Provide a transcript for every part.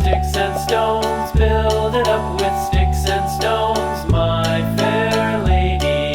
sticks and stones. Build it up with sticks and stones, my fair lady.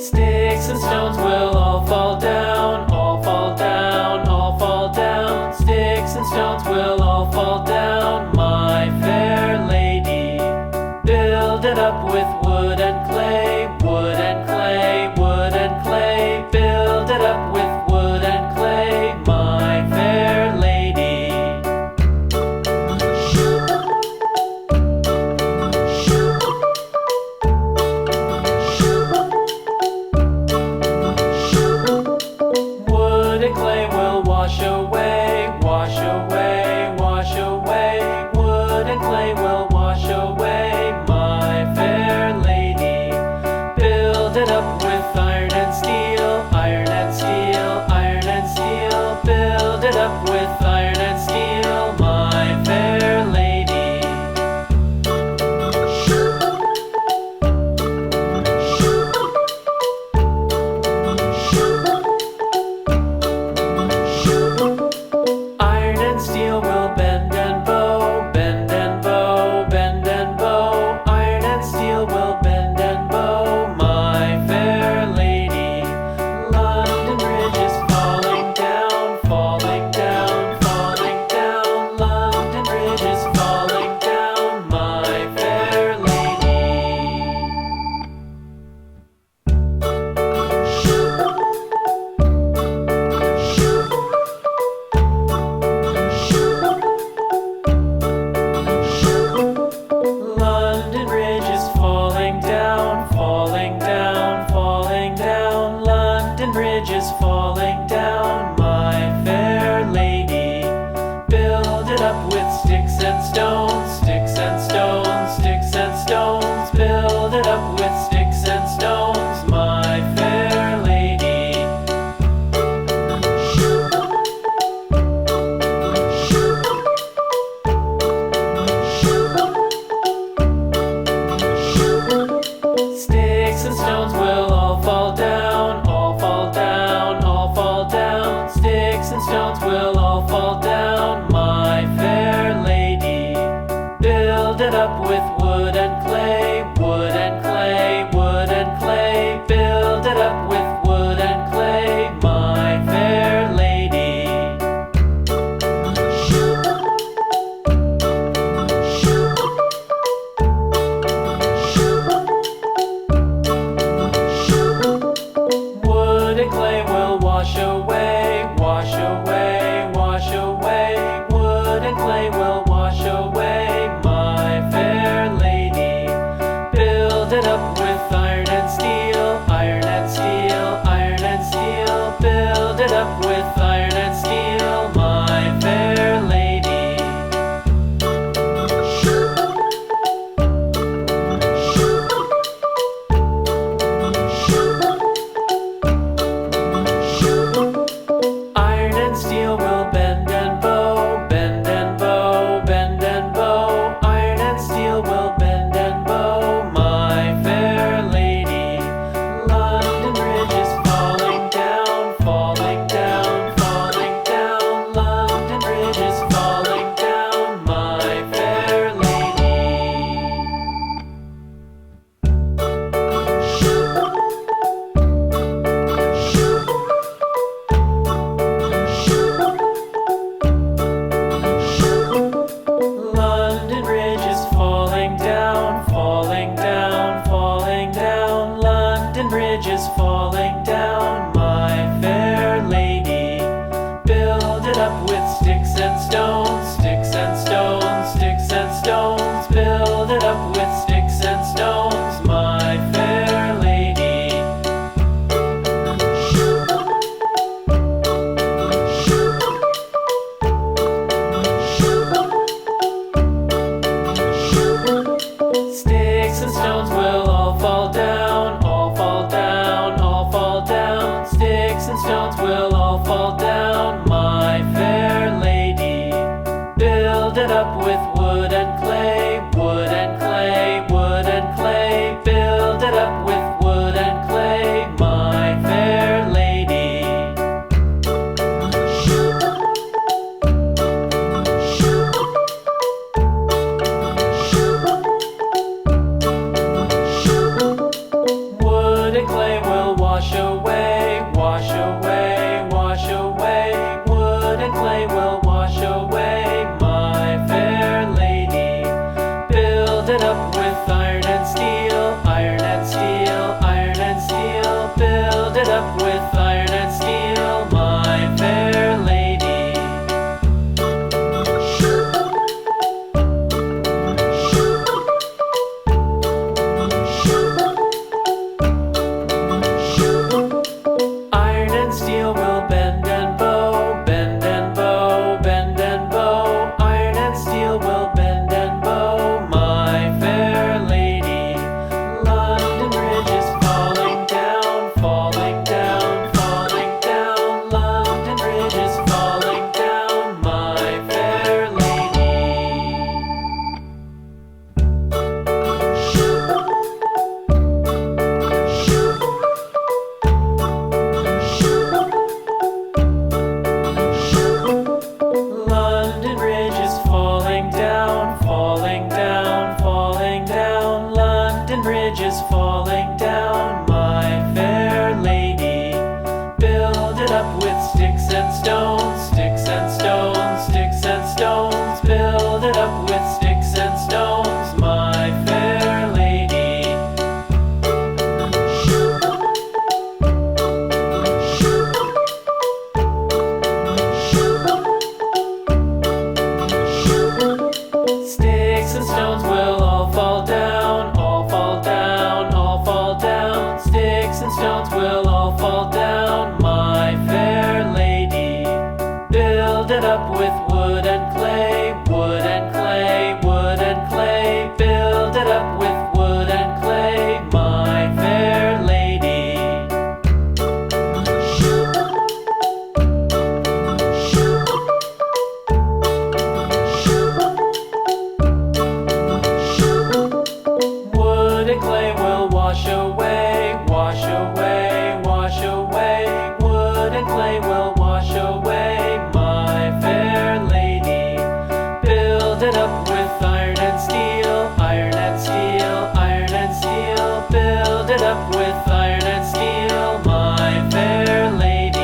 Sticks and stones will all fall down, all fall down, all fall down. Sticks and stones will all fall down, my fair lady. Build it up with wood and clay, wood and clay, wood and clay. Build it up with wood and clay, my fair lady. Wood and clay will wash away, wash away, wash away. Wood and clay will wash away, my fair lady. Build it up with iron and steel, iron and steel, iron and steel. Build it up with iron and steel, my fair lady. Iron and steel will bend and bow, bend and bow, bend and bow. Iron and steel will bend and bow, my fair lady. London Bridge is falling down, falling down, falling down. London Bridge is falling down, my fair lady. London Bridge is falling down, falling down, falling down. London Bridge is falling down, my fair lady. Build it up with sticks and stones, sticks and stones, sticks and stones. Build it up with sticks and stones, my fair lady. Sticks and stones will all fall down, all fall down, all fall down. Sticks and stones will all fall down, my fair lady. Build it up with wood and clay, wood and clay, wood and clay. Build it up with wood and clay, my fair lady. Wood and clay will wash away, wash away, wash away. Wood and clay will wash away, my fair lady. Build it up with iron and steel, iron and steel, iron and steel. Build it up with iron and steel, my fair lady. Iron and steel will bend and bow, bend and bow, bend and bow. Iron and steel will bend and bow, my fair London Bridge is falling down, my fair lady. Build it up with sticks and stones, sticks and stones, sticks and stones. Build it up with sticks and stones, my fair lady. Sticks and stones will all fall down, all fall down, all fall down. Sticks and stones will all fall down, my fair lady. Build it up with wood and clay, wood and clay, wood and clay. Build it up with wood and clay, my fair lady. Wood and clay will wash away, wash away, wash away. Wood and clay will wash away, my fair lady. Build it up with iron and steel, iron and steel, iron and steel. Build it up with iron and steel, my fair lady.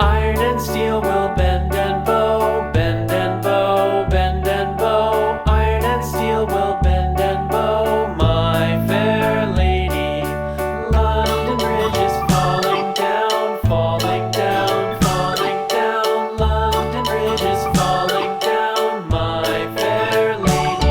Iron and steel will bend and bow, bend and bow, bend and bow. Iron and steel will bend and bow, my fair lady. London Bridge is falling down, falling down, falling down. London Bridge is falling down, my fair lady.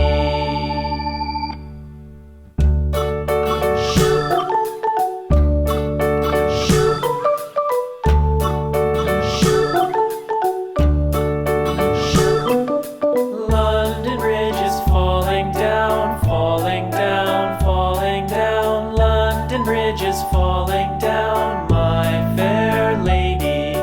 London Bridge is falling down, falling down, falling down. London Bridge is falling down, my fair lady.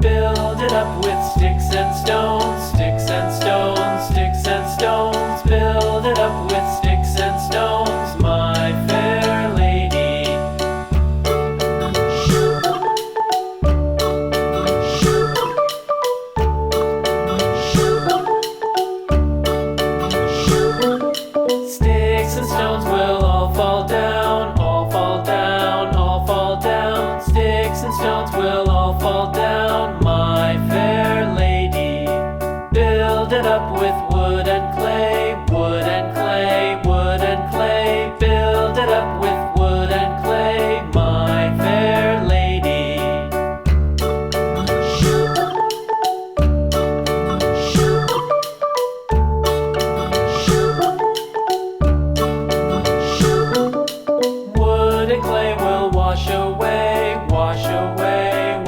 Build it up with sticks and stones, sticks and stones, sticks and stones. Build it up with sticks and stones, my fair lady. Sticks and stones will all fall down, all fall down, all fall down. Sticks and stones will all fall down, my fair lady. Build it up with wood and clay, wood and clay, wood and clay. Build it up with wood and clay, my fair lady. Wood and clay will wash away, wash away,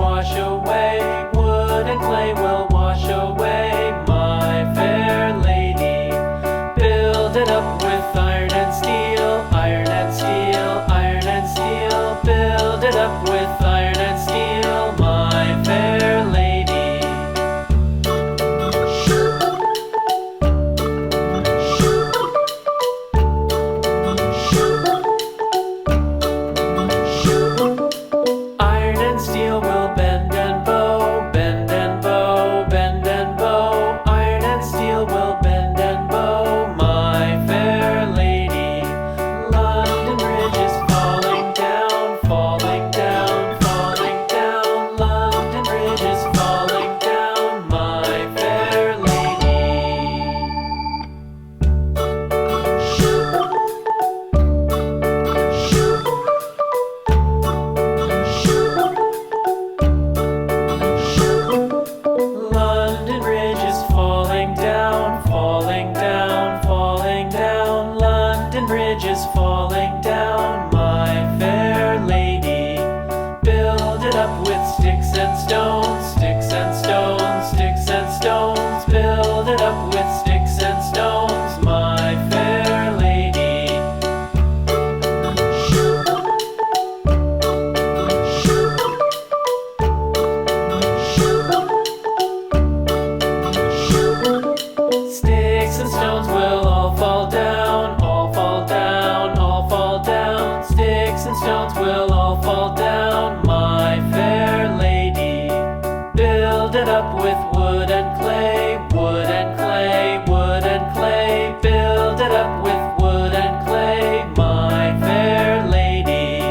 with wood and clay, wood and clay, wood and clay. Build it up with wood and clay, my fair lady.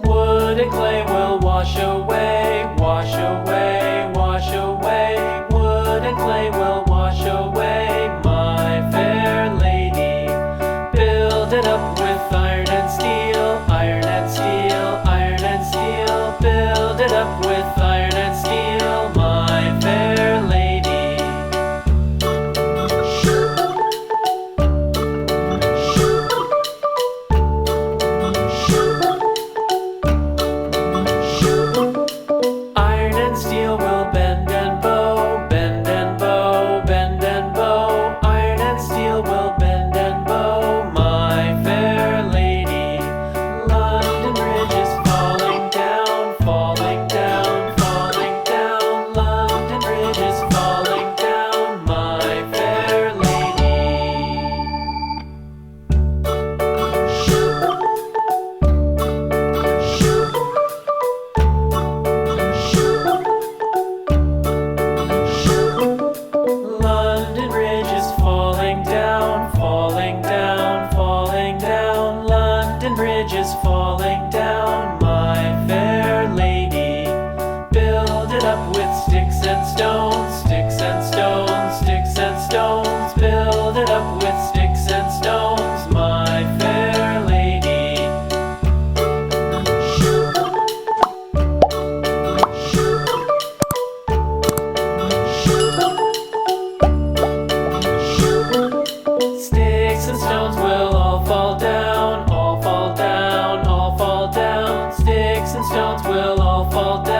Wood and clay will wash away, wash away, wash away. Wood and clay will wash away, my fair lady. Build it up with iron and steel, iron and steel, iron and steel. Build it up with iron and steel, my fair lady. Iron and steel will bend and bow, bend and bow, bend and bow. Iron and steel will bend and bow, my fair lady. London Bridge is falling down, falling down, falling down. London Bridge is falling down, my fair lady. London Bridge is falling down, falling down, falling down. London Bridge is falling down, my fair lady. Build it up with sticks and stones, sticks and stones, sticks and stones. Build it up with sticks and stones, my fair lady. Sticks and stones will all fall down, all fall down, all fall down. Sticks and stones will all fall down.